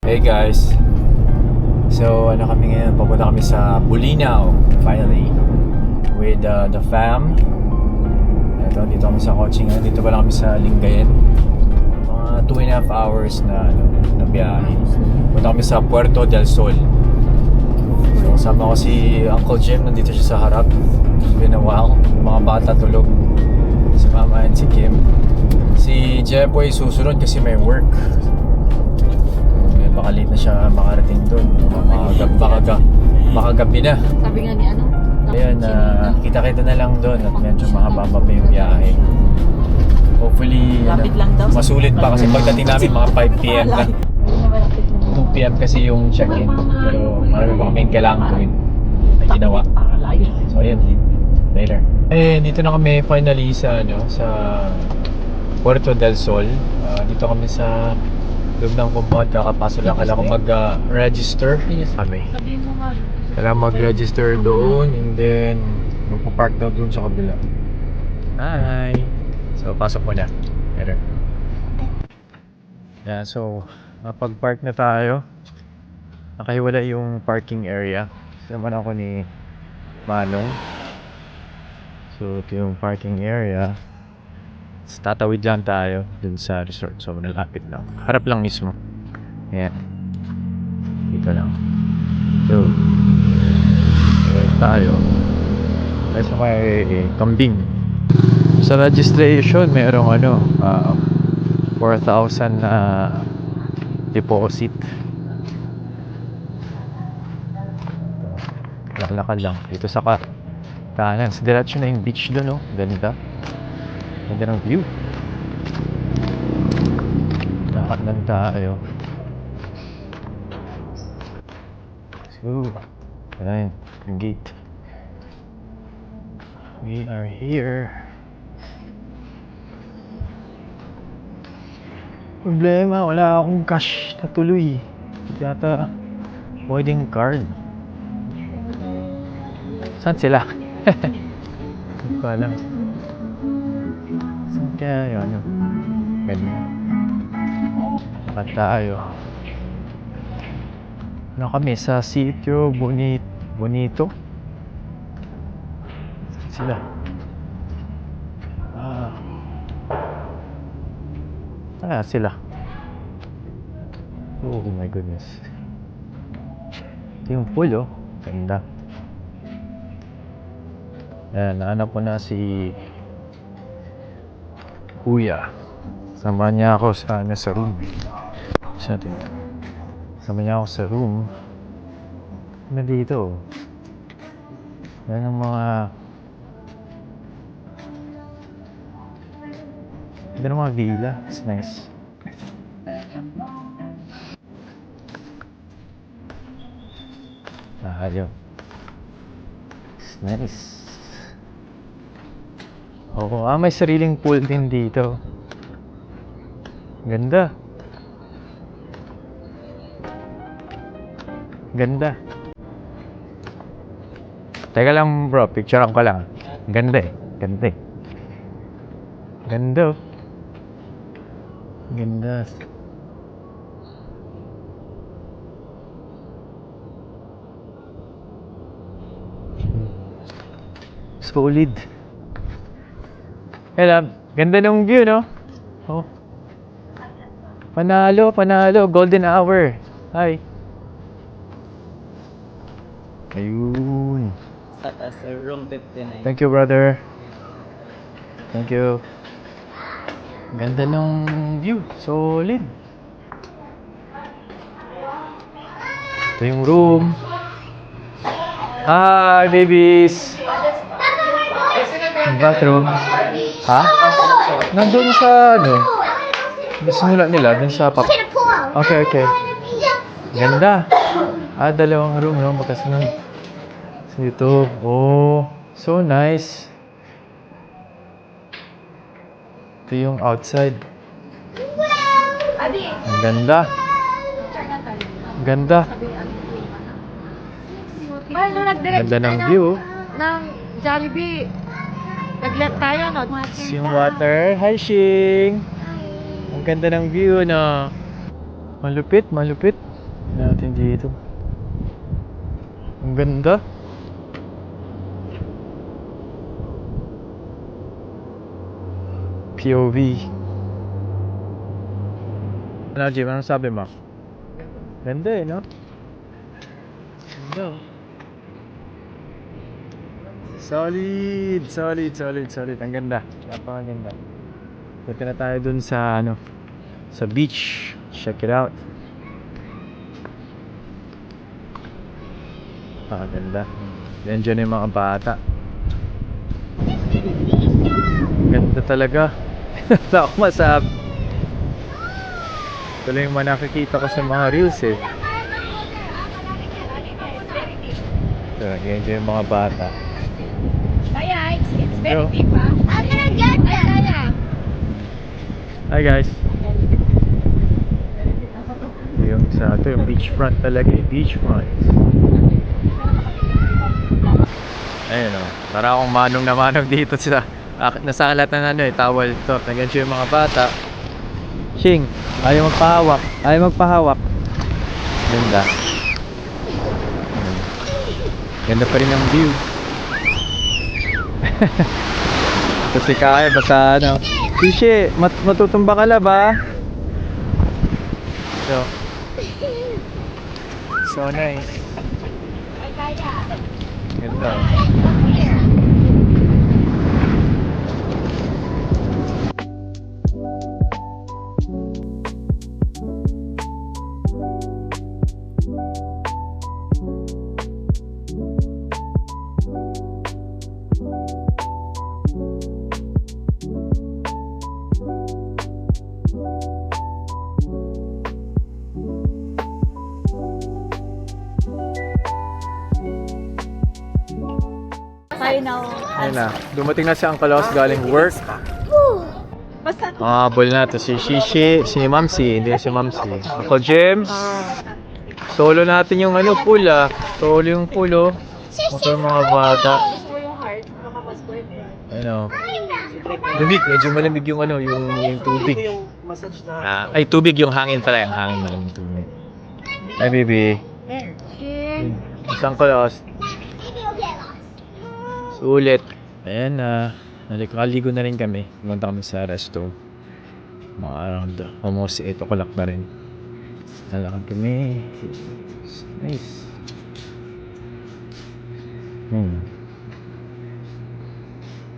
Hey guys, so ano kami ngayon, papunta kami sa Bulinaw finally with the fam. Dito kami sa kotse ngayon, dito pala kami sa Lingayen. Mga 2.5 hours na biyahe. Punta kami sa Puerto del Sol. So kasama ko si Uncle Jim, nandito siya sa harap. It's been a while, yung mga bata tulog, si Mama and si Kim. Si Jepoy susunod kasi may work. Baka late na siya makarating doon. Baka gabi na. Sabi nga ni ano? Ayun, kita-kita na lang doon at medyo mahaba pa yung biyahe. Hopefully, Lapit lang daw. masulit pa kasi pagdating namin mga 5 p.m. na. 2 p.m. kasi yung check-in. Pero marami pa kaming kailangan gawin na ginawa. So ayun, later. Dito na kami finally sa Puerto del Sol. Dito kami sa loob ng compound, kakapasok lang. Kailangan mag-register kami. Kailangan mag-register doon and then magpa-park daw doon sa kabila. Hi! So, pasok mo na. Later. Yeah, so, napag-park na tayo. Nakahiwala yung parking area. Sama ako ni Manong. So, ito yung parking area. Tatawid lang tayo dun sa resort. So, malapit lang. Harap lang mismo. Ayan. Dito lang. So, tayo. Tayo sa may kambing. Sa registration, mayroong 4,000 na deposit. Lakad lang. Dito sa kanan. Sa diretso na yung beach doon, oh. Ganda. Ganda ng view. Lakad lang tayo. So, ayan, yung gate. We are here. Problema, wala akong cash na tuloy. Yata, pwedeng card. Saan sila? Hindi ko alam. Saan kaya yun? Ganyan. Lakad tayo. Ano kami sa Sitio Bonito. Sila. Sila. Oh my goodness. Ito yung pool, oh. Ganda. Ayan, nahanap ko na si Kuya. Sama niya ako sa room. Sama niya ako sa room. Na dito. Yan ang mga villa. It's nice. Ayun. It's nice. Oo, may sariling pool din dito. Ganda. Ganda. Teka lang bro, picturean ko lang. Ganda eh. Ganda eh. Ganda. Ganda. Solid. Hello. Ganda ng view, no? Oh. Panalo. Golden hour. Hi. Ayun. As room 59. Thank you, brother. Thank you. Ganda ng view. Solid. Ito yung room. Hi, babies. Bathroom. Ha? Nandun sa simula nila. Dun sa Okay. Ganda. Dalawang room, no? Magkasunod. Dito. Oh, so nice. Ito yung outside. Ang ganda. Ganda. Ganda ng view. Ng Jollibee. Naglet tayo, no? Yung water. Hi, Shing. Ang ganda ng view, no? Malupit. natin dito. Ang ganda. POV. Ano, Jim? Anong sabi mo? Ganda eh, no? Ganda. Solid! Solid. Ang ganda. Napakaganda. Punta na tayo dun sa, ano, sa beach. Check it out. Ganda. Nandiyan yung mga bata. Ganda talaga. Wala akong masabi. Ito lang yung mga nakikita ko sa mga reels eh. Ito, nandiyan yung mga bata. Kaya, it's very deep, ha? I'm gonna get that! Hi guys. Yung sa ito, yung beachfront talaga eh. Beachfront. Ayun o. Para akong manong na manong dito sa nasalat ng ano eh, towel to. Nandiyan yung mga bata. Shing, ayaw magpahawak. Ganda. Ganda pa rin ang view. Ito si Kaya, basta ano. Shishi, matutumba ka la ba? So nice. Ganda. Final. Ayun na, dumating na si Uncle Os galing work. Basta Bol na to si Shishi, si Mamsi, hindi si Mamsi. Uncle James. Solo natin yung ano, pool ah. Solo yung pool oh. Ito yung mga bata. yung heart. Baka mas Ano. Lamig, medyo malamig yung ano, yung tubig. Ay, tubig yung hangin pala, yung hangin malamig tubig. Ay, baby. Si Uncle Os. Sulit. Ayan na. Naligo na rin kami. Pumunta kami sa resto. Mga around almost 8 o'clock na rin. Nalakad kami. Nice.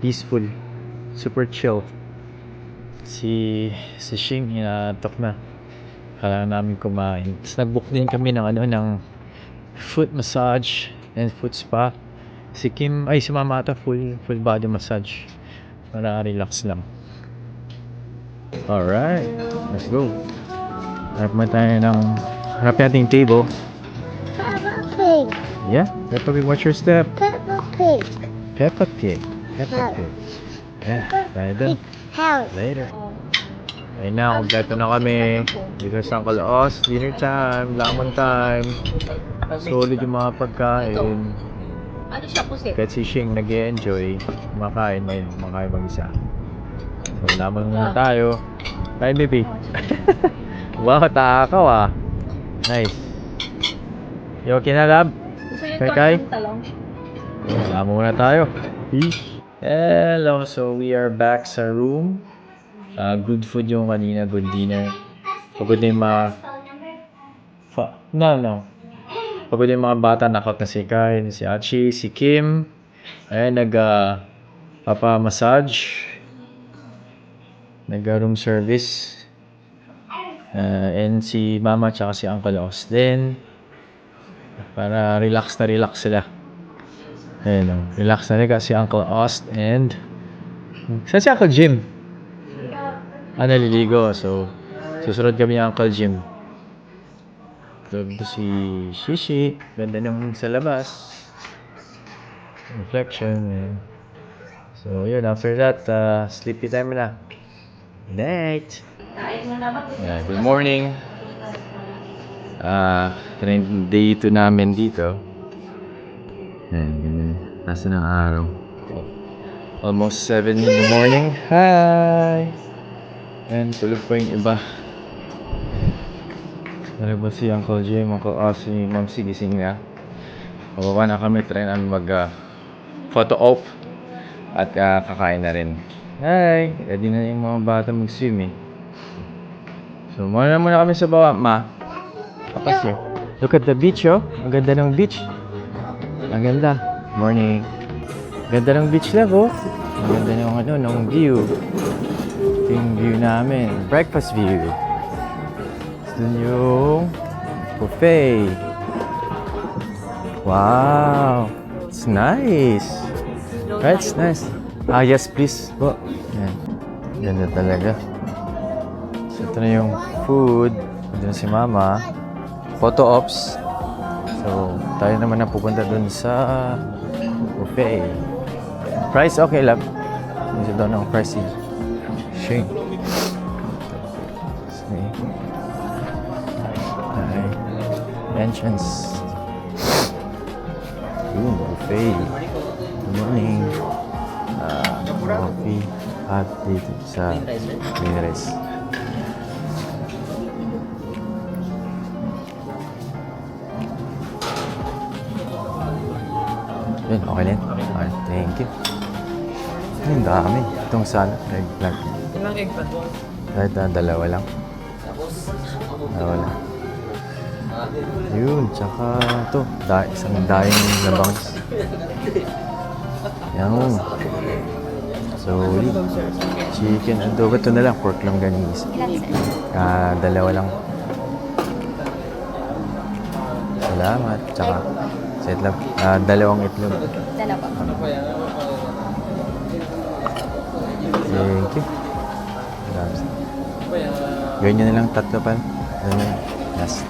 Peaceful. Super chill. Si Shing hinatok na. Kailangan namin kumain. Tapos nag-book din kami ng ano, ng foot massage and foot spa. Si Kim, ay si Mama ata full body massage para relax lang. Alright, let's go. Harap natin yung table. Peppa Pig. Yeah, Peppa Pig, watch your step. Peppa Pig. Peppa Pig. Yeah, tayo dun. House. Later. Ayun na, kompleto na kami. Dito sa Uncle Os, dinner time, lamon time. Solid yung mga pagkain. Ano siya po siya? Kahit si Shing nag-e-enjoy, kumakain mag-isa. So, lamang muna tayo. Kain, baby. Wow, takaw ah. Nice. You okay na, lab? Kay? Lamang muna tayo. Peace. Hello, so we are back sa room. Good food yung kanina, good dinner. Pagod na yung mga... No. Pagod yung mga bata, nakot na si Kai, si Achi, si Kim. Ayan, papa-massage. Nag-room service. And si Mama tsaka si Uncle Os din. Para relax sila. Ayan o, relax na rin si Uncle Os and... Saan si Uncle Jim? Naliligo. So, susunod kami yung Uncle Jim. Ito si Shishi. Ganda nung sa labas. Reflection. Eh. So, yun. After that, sleepy time na. Night. Yeah, good morning. Day 2 namin dito. Ayan, ganyan. Nasa ng araw. Almost 7 in the morning. Hi! And tulog pa yung iba. Nalabas si Uncle Jim, si Ma'am C, gising na. Pababa na kami, try namin photo op at kakain na rin. Hi! Ready na yung mga bata mag-swim eh. So, muna kami sa baba, ma. Papas yun. Look at the beach, oh. Ang ganda ng beach. Ang ganda. Morning. Ganda ng beach lang, oh. Ang ganda ng view. Ito yung view namin. Breakfast view. Doon yung buffet. Wow! It's nice! Right? It's nice. Yes, please. Po. Yan. Ganda talaga. So, ito na yung food. Ito na si Mama. Photo ops. So, tayo naman na pupunta dun sa buffet. Price, okay lang. Hindi daw ng price eh. Shane. Entrance. Buffet. Good morning. Coffee at dito sa main rice. Yun, okay na yun. Okay, thank you. Ang dami. Itong salad, red flag. Ilang egg pa doon? Kahit dalawa lang. Dalawa lang. Yun, tsaka ito. Isang daing na bangs. Yan. Sorry. Chicken adobo. Ito na lang. Pork lang ganis. Dalawa lang. Salamat. Tsaka sa itlog. Dalawang itlog. Dalawa. Thank you. Gawin nyo na lang tatlo pa. Yes.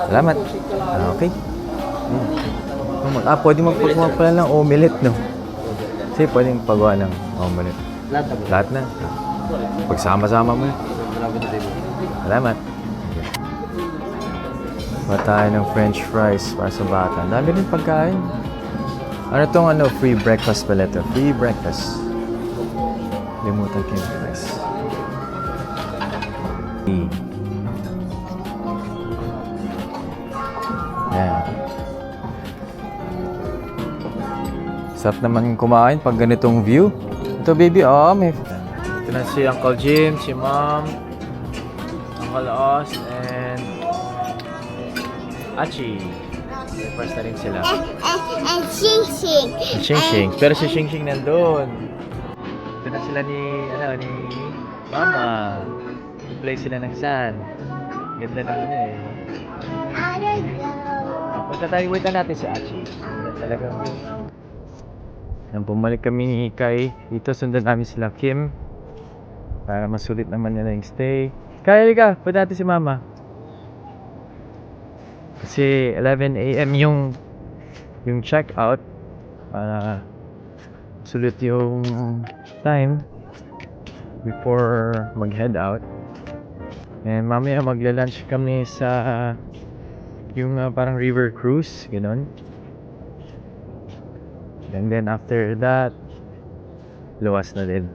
Salamat. Okay. Pwede magpagawa pala ng omelette, no? Kasi pwedeng pagawa ng omelette. Lahat na. Pagsama-sama mo. Salamat. Ba tayo ng french fries para sa bata. Ang dami rin pagkain. Ano tong free breakfast pala ito? Free breakfast. Limutan ko yung price. Yan. Sarap naman kumain pag ganitong view. Ito baby, may... Ito na si Uncle Jim, si Mom, Uncle Oz, and Achi. First na rin sila. And Xing Xing. Xing Xing. Pero si Xing Xing nandun. Ito na sila ni Mama. Play sila ng sand. Ganda naman eh. I don't know. Punta tayo, wait na natin si Achi. Talagang nang bumalik kami kay dito, sundan namin sila Kim para masulit naman nila yung stay. Kaya halika, punta natin si Mama kasi 11 AM yung check out para sulit yung time before mag head out. And mamaya magla-lunch kami sa yung parang river cruise, gano'n. And then after that, luwas na din.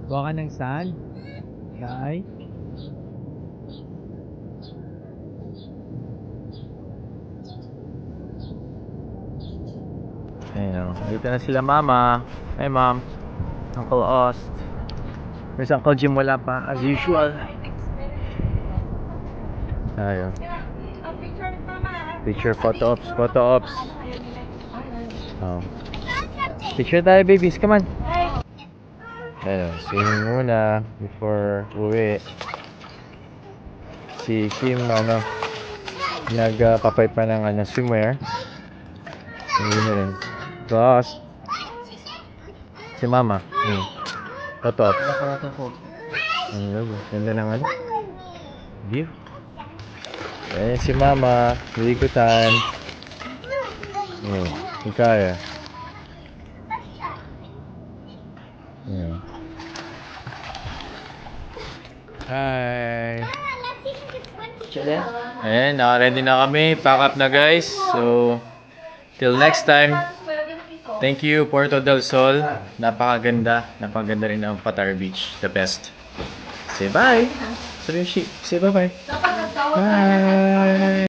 Buka ka ng sand? Guy? Ayun, dito na sila Mama. Hi Mom. Uncle Oz. Where's Uncle Jim? Wala pa, as usual. Ayun. Picture, photo ops. Oh. Picture tayo babies, come on. Ayun, swimming muna before uwi. Si Kim, nagpapalit pa ng swimwear. Hindi na rin. Tapos, si Mama. Photo ops. Ganda ng view. Ayan si Mama, lilikutan. Kaya. Hi. Ayan, naka-ready na kami. Pack up na guys. So, till next time. Thank you, Puerto del Sol. Napakaganda rin ang Patar Beach. The best. Say bye! Sabi yung sheep. Say bye-bye. Bye!